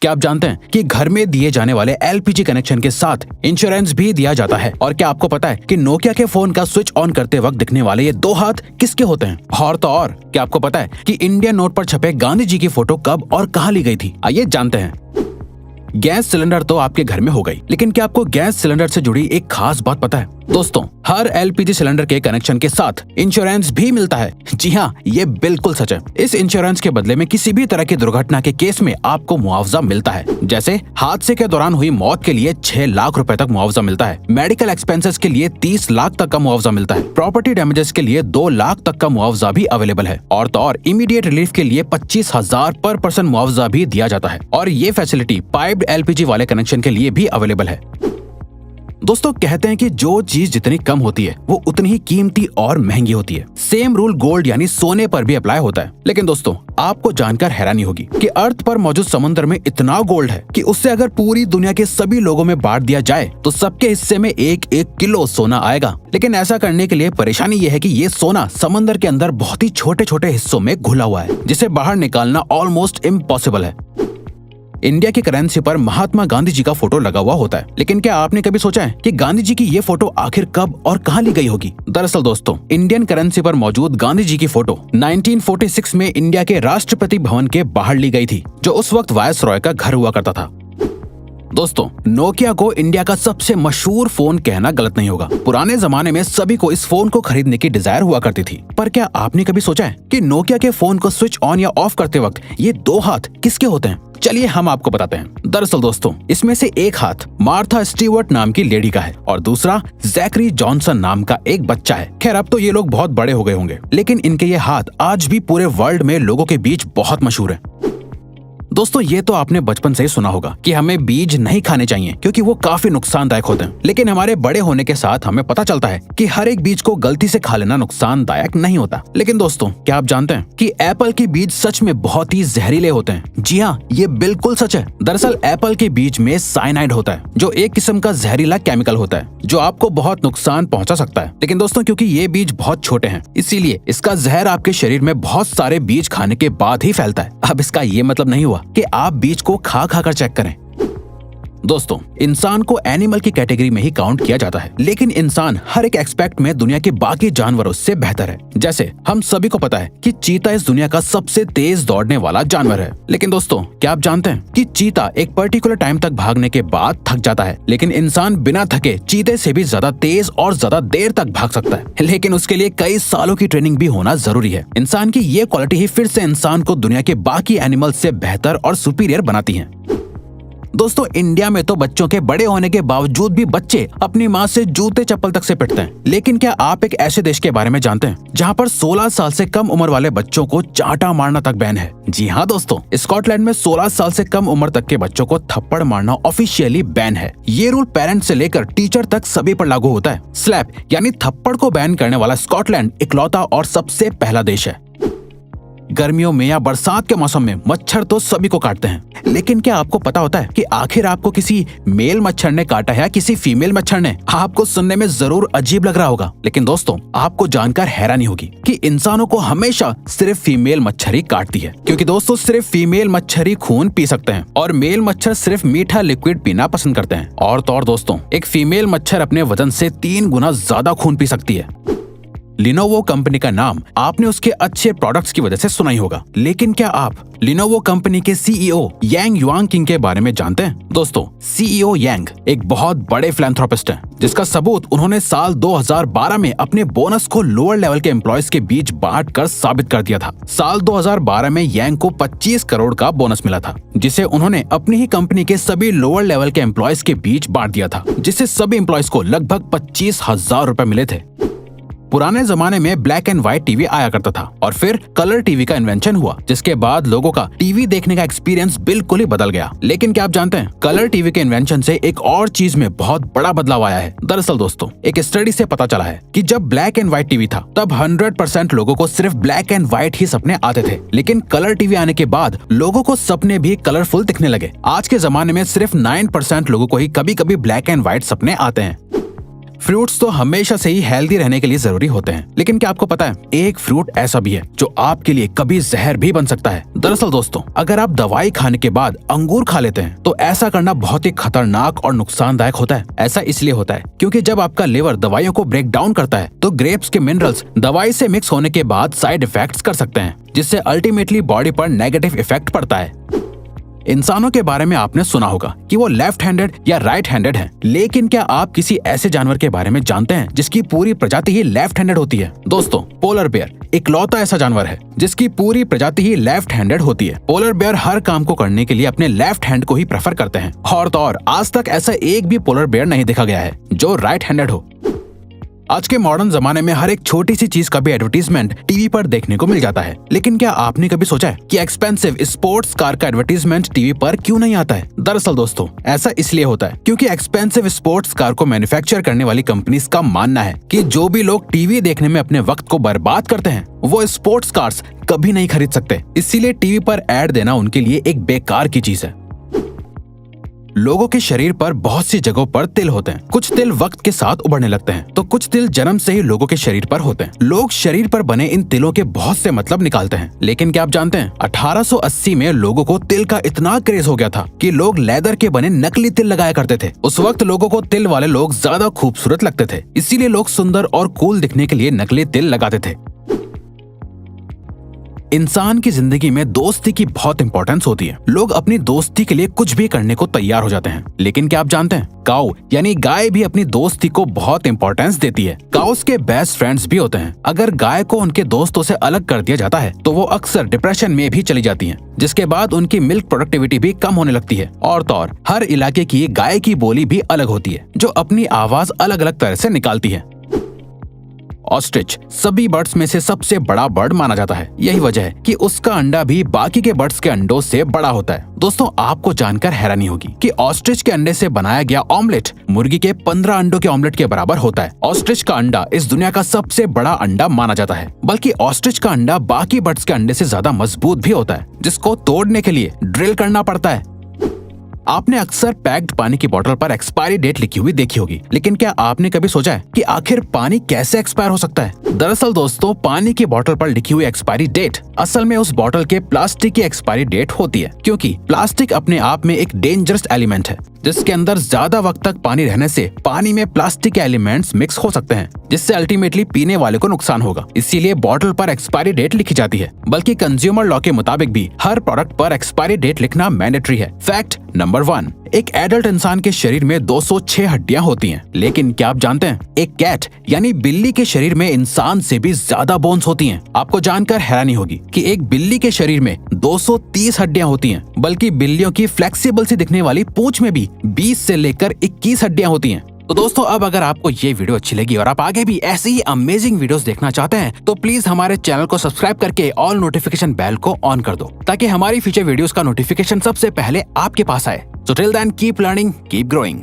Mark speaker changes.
Speaker 1: क्या आप जानते हैं कि घर में दिए जाने वाले एलपीजी कनेक्शन के साथ इंश्योरेंस भी दिया जाता है? और क्या आपको पता है कि नोकिया के फोन का स्विच ऑन करते वक्त दिखने वाले ये 2 हाथ किसके होते हैं? और तो और क्या आपको पता है कि इंडियन नोट पर छपे गांधी जी की फोटो कब और कहां ली गई थी? आइए जानते हैं। गैस सिलेंडर तो आपके घर में हो गई, लेकिन क्या आपको गैस सिलेंडर से जुड़ी एक खास बात पता है? दोस्तों, हर एलपीजी सिलेंडर के कनेक्शन के साथ इंश्योरेंस भी मिलता है। जी हाँ, ये बिल्कुल सच है। इस इंश्योरेंस के बदले में किसी भी तरह की दुर्घटना के केस में आपको मुआवजा मिलता है। जैसे हादसे के दौरान हुई मौत के लिए 6 लाख रुपए तक मुआवजा मिलता है। मेडिकल एक्सपेंसेस के लिए 30 लाख तक का मुआवजा मिलता है। प्रॉपर्टी डैमेजेस के लिए 2 लाख तक का मुआवजा भी अवेलेबल है। और तो और इमीडिएट रिलीफ के लिए 25,000 पर पर्सन मुआवजा भी दिया जाता है। और ये फैसिलिटी पाइप्ड एलपीजी वाले कनेक्शन के लिए भी अवेलेबल है। दोस्तों, कहते हैं कि जो चीज जितनी कम होती है वो उतनी ही कीमती और महंगी होती है। सेम रूल गोल्ड यानी सोने पर भी अप्लाई होता है। लेकिन दोस्तों, आपको जानकर हैरानी होगी कि अर्थ पर मौजूद समुद्र में इतना गोल्ड है कि उससे अगर पूरी दुनिया के सभी लोगों में बांट दिया जाए तो सबके हिस्से में 1-1 किलो सोना आएगा। लेकिन ऐसा करने के लिए परेशानी ये है कि ये सोना समंदर के अंदर बहुत ही छोटे छोटे हिस्सों में घुला हुआ है, जिसे बाहर निकालना ऑलमोस्ट इम्पॉसिबल है। इंडिया की करेंसी पर महात्मा गांधी जी का फोटो लगा हुआ होता है, लेकिन क्या आपने कभी सोचा है कि गांधी जी की ये फोटो आखिर कब और कहां ली गई होगी? दरअसल दोस्तों, इंडियन करेंसी पर मौजूद गांधी जी की फोटो 1946 में इंडिया के राष्ट्रपति भवन के बाहर ली गई थी, जो उस वक्त वायसरॉय का घर हुआ करता था। दोस्तों, नोकिया को इंडिया का सबसे मशहूर फोन कहना गलत नहीं होगा। पुराने जमाने में सभी को इस फोन को खरीदने की डिजायर हुआ करती थी। पर क्या आपने कभी सोचा है कि नोकिया के फोन को स्विच ऑन या ऑफ करते वक्त ये 2 हाथ किसके होते हैं? चलिए हम आपको बताते हैं। दरअसल दोस्तों, इसमें से एक हाथ मार्था स्टीवर्ट नाम की लेडी का है और दूसरा जैकरी जॉनसन नाम का एक बच्चा है। खैर, अब तो ये लोग बहुत बड़े हो गए होंगे, लेकिन इनके ये हाथ आज भी पूरे वर्ल्ड में लोगों के बीच बहुत मशहूर है। दोस्तों, ये तो आपने बचपन से ही सुना होगा कि हमें बीज नहीं खाने चाहिए क्योंकि वो काफी नुकसानदायक होते हैं। लेकिन हमारे बड़े होने के साथ हमें पता चलता है कि हर एक बीज को गलती से खा लेना नुकसानदायक नहीं होता। लेकिन दोस्तों, क्या आप जानते हैं कि एप्पल के बीज सच में बहुत ही जहरीले होते हैं? जी हाँ, ये बिल्कुल सच है। दरअसल एप्पल के बीज में साइनाइड होता है, जो एक किस्म का जहरीला केमिकल होता है जो आपको बहुत नुकसान पहुंचा सकता है। लेकिन दोस्तों, क्योंकि ये बीज बहुत छोटे हैं, इसीलिए इसका जहर आपके शरीर में बहुत सारे बीज खाने के बाद ही फैलता है। अब इसका ये मतलब नहीं हुआ कि आप बीज को खा कर चेक करें। दोस्तों, इंसान को एनिमल की कैटेगरी में ही काउंट किया जाता है, लेकिन इंसान हर एक एस्पेक्ट में दुनिया के बाकी जानवरों से बेहतर है। जैसे हम सभी को पता है कि चीता इस दुनिया का सबसे तेज दौड़ने वाला जानवर है। लेकिन दोस्तों, क्या आप जानते हैं कि चीता एक पर्टिकुलर टाइम तक भागने के बाद थक जाता है, लेकिन इंसान बिना थके चीते से भी ज्यादा तेज और ज्यादा देर तक भाग सकता है। लेकिन उसके लिए कई सालों की ट्रेनिंग भी होना जरूरी है। इंसान की ये क्वालिटी ही फिर से इंसान को दुनिया के बाकी एनिमल से बेहतर और सुपीरियर बनाती है। दोस्तों, इंडिया में तो बच्चों के बड़े होने के बावजूद भी बच्चे अपनी माँ से जूते चप्पल तक से पिटते हैं। लेकिन क्या आप एक ऐसे देश के बारे में जानते हैं जहाँ पर 16 साल से कम उम्र वाले बच्चों को चांटा मारना तक बैन है? जी हाँ दोस्तों, स्कॉटलैंड में 16 साल से कम उम्र तक के बच्चों को थप्पड़ मारना ऑफिशियली बैन है। ये रूल पेरेंट्स से लेकर टीचर तक सभी पर लागू होता है। स्लैप यानी थप्पड़ को बैन करने वाला स्कॉटलैंड इकलौता और सबसे पहला देश है। गर्मियों में या बरसात के मौसम में मच्छर तो सभी को काटते हैं, लेकिन क्या आपको पता होता है कि आखिर आपको किसी मेल मच्छर ने काटा है या किसी फीमेल मच्छर ने? आपको सुनने में जरूर अजीब लग रहा होगा, लेकिन दोस्तों, आपको जानकर हैरानी होगी कि इंसानों को हमेशा सिर्फ फीमेल मच्छर ही काटती है। क्योंकि दोस्तों, सिर्फ फीमेल मच्छर ही खून पी सकते हैं और मेल मच्छर सिर्फ मीठा लिक्विड पीना पसंद करते हैं। और तो और दोस्तों, एक फीमेल मच्छर अपने वजन से 3 गुना ज्यादा खून पी सकती है। लिनोवो कंपनी का नाम आपने उसके अच्छे प्रोडक्ट्स की वजह से सुना ही होगा, लेकिन क्या आप लिनोवो कंपनी के सीईओ यांग युआंगकिंग के बारे में जानते हैं? दोस्तों, सीईओ यांग एक बहुत बड़े फिलैंथ्रोपिस्ट हैं, जिसका सबूत उन्होंने साल 2012 में अपने बोनस को लोअर लेवल के एम्प्लॉयज के बीच बांट कर साबित कर दिया था। साल 2012 में यांग को 25 करोड़ का बोनस मिला था, जिसे उन्होंने अपनी ही कंपनी के सभी लोअर लेवल के एम्प्लॉयज के बीच बांट दिया था, जिससे सभी एम्प्लॉयज को लगभग 25,000 रुपए मिले थे। पुराने जमाने में ब्लैक एंड व्हाइट टीवी आया करता था और फिर कलर टीवी का इन्वेंशन हुआ, जिसके बाद लोगों का टीवी देखने का एक्सपीरियंस बिल्कुल ही बदल गया। लेकिन क्या आप जानते हैं, कलर टीवी के इन्वेंशन से एक और चीज में बहुत बड़ा बदलाव आया है। दरअसल दोस्तों, एक स्टडी से पता चला है कि जब ब्लैक एंड व्हाइट टीवी था तब 100% लोगों को सिर्फ ब्लैक एंड व्हाइट ही सपने आते थे, लेकिन कलर टीवी आने के बाद लोगों को सपने भी कलरफुल दिखने लगे। आज के जमाने में सिर्फ 9% लोगों को ही कभी कभी ब्लैक एंड व्हाइट सपने आते हैं। फ्रूट्स तो हमेशा से ही हेल्दी रहने के लिए जरूरी होते हैं, लेकिन क्या आपको पता है एक फ्रूट ऐसा भी है जो आपके लिए कभी जहर भी बन सकता है। दरअसल दोस्तों, अगर आप दवाई खाने के बाद अंगूर खा लेते हैं तो ऐसा करना बहुत ही खतरनाक और नुकसानदायक होता है। ऐसा इसलिए होता है क्योंकि जब आपका लिवर दवाइयों को ब्रेक डाउन करता है तो ग्रेप्स के मिनरल्स दवाई से मिक्स होने के बाद साइड इफेक्ट्स कर सकते हैं, जिससे अल्टीमेटली बॉडी पर नेगेटिव इफेक्ट पड़ता है। इंसानों के बारे में आपने सुना होगा कि वो लेफ्ट हैंडेड या राइट हैंडेड हैं, लेकिन क्या आप किसी ऐसे जानवर के बारे में जानते हैं जिसकी पूरी प्रजाति ही लेफ्ट हैंडेड होती है? दोस्तों, पोलर बेयर इकलौता ऐसा जानवर है जिसकी पूरी प्रजाति ही लेफ्ट हैंडेड होती है। पोलर बेयर हर काम को करने के लिए अपने लेफ्ट हैंड को ही प्रेफर करते हैं और तो और आज तक ऐसा एक भी पोलर बेयर नहीं देखा गया है जो राइट हैंडेड हो। आज के मॉडर्न जमाने में हर एक छोटी सी चीज का भी एडवर्टीजमेंट टीवी पर देखने को मिल जाता है, लेकिन क्या आपने कभी सोचा है कि एक्सपेंसिव स्पोर्ट्स कार का एडवर्टीजमेंट टीवी पर क्यों नहीं आता है? दरअसल दोस्तों, ऐसा इसलिए होता है क्योंकि एक्सपेंसिव स्पोर्ट्स कार को मैन्युफैक्चर करने वाली कंपनीज का मानना है कि जो भी लोग टीवी देखने में अपने वक्त को बर्बाद करते हैं वो स्पोर्ट्स कार्स कभी नहीं खरीद सकते। इसीलिए टीवी पर ऐड देना उनके लिए एक बेकार की चीज है। लोगों के शरीर पर बहुत सी जगहों पर तिल होते हैं। कुछ तिल वक्त के साथ उभरने लगते हैं तो कुछ तिल जन्म से ही लोगों के शरीर पर होते हैं। लोग शरीर पर बने इन तिलों के बहुत से मतलब निकालते हैं, लेकिन क्या आप जानते हैं 1880 में लोगों को तिल का इतना क्रेज हो गया था कि लोग लेदर के बने नकली तिल लगाया करते थे। उस वक्त लोगों को तिल वाले लोग ज्यादा खूबसूरत लगते थे, इसीलिए लोग सुंदर और कूल दिखने के लिए नकली तिल लगाते थे। इंसान की जिंदगी में दोस्ती की बहुत इंपॉर्टेंस होती है। लोग अपनी दोस्ती के लिए कुछ भी करने को तैयार हो जाते हैं, लेकिन क्या आप जानते हैं काऊ यानी गाय भी अपनी दोस्ती को बहुत इंपॉर्टेंस देती है। काउस के बेस्ट फ्रेंड्स भी होते हैं। अगर गाय को उनके दोस्तों से अलग कर दिया जाता है तो वो अक्सर डिप्रेशन में भी चली जाती हैं, जिसके बाद उनकी मिल्क प्रोडक्टिविटी भी कम होने लगती है। और तो और हर इलाके की गाय की बोली भी अलग होती है जो अपनी आवाज अलग अलग तरह से निकालती है। ऑस्ट्रिच सभी बर्ड्स में से सबसे बड़ा बर्ड माना जाता है। यही वजह है कि उसका अंडा भी बाकी के बर्ड्स के अंडों से बड़ा होता है। दोस्तों, आपको जानकर हैरानी होगी कि ऑस्ट्रिच के अंडे से बनाया गया ऑमलेट मुर्गी के 15 अंडों के ऑमलेट के बराबर होता है। ऑस्ट्रिच का अंडा इस दुनिया का सबसे बड़ा अंडा माना जाता है, बल्कि ऑस्ट्रिच का अंडा बाकी बर्ड्स के अंडे से ज्यादा मजबूत भी होता है, जिसको तोड़ने के लिए ड्रिल करना पड़ता है। आपने अक्सर पैक्ड पानी की बोतल पर एक्सपायरी डेट लिखी हुई देखी होगी, लेकिन क्या आपने कभी सोचा है कि आखिर पानी कैसे एक्सपायर हो सकता है? दरअसल दोस्तों, पानी की बोतल पर लिखी हुई एक्सपायरी डेट असल में उस बोतल के प्लास्टिक की एक्सपायरी डेट होती है, क्योंकि प्लास्टिक अपने आप में एक डेंजरस एलिमेंट है जिसके अंदर ज्यादा वक्त तक पानी रहने से पानी में प्लास्टिक के एलिमेंट्स मिक्स हो सकते हैं, जिससे अल्टीमेटली पीने वाले को नुकसान होगा। इसीलिए बोतल पर एक्सपायरी डेट लिखी जाती है, बल्कि कंज्यूमर लॉ के मुताबिक भी हर प्रोडक्ट पर एक्सपायरी डेट लिखना मैंडेटरी है। फैक्ट नंबर 1, एक एडल्ट इंसान के शरीर में 206 हड्डियां होती हैं, लेकिन क्या आप जानते हैं एक कैट यानी बिल्ली के शरीर में इंसान से भी ज्यादा बोन्स होती हैं। आपको जानकर हैरानी होगी कि एक बिल्ली के शरीर में 230 हड्डियां होती हैं, बल्कि बिल्लियों की फ्लेक्सिबल सी दिखने वाली पूंछ में भी 20 से लेकर 21 हड्डियां होती हैं। तो दोस्तों, अब अगर आपको ये वीडियो अच्छी लगी और आप आगे भी ऐसी ही अमेजिंग वीडियोस देखना चाहते हैं तो प्लीज हमारे चैनल को सब्सक्राइब करके ऑल नोटिफिकेशन बेल को ऑन कर दो, ताकि हमारी फ्यूचर वीडियोस का नोटिफिकेशन सबसे पहले आपके पास आए। So till then, keep learning, keep growing.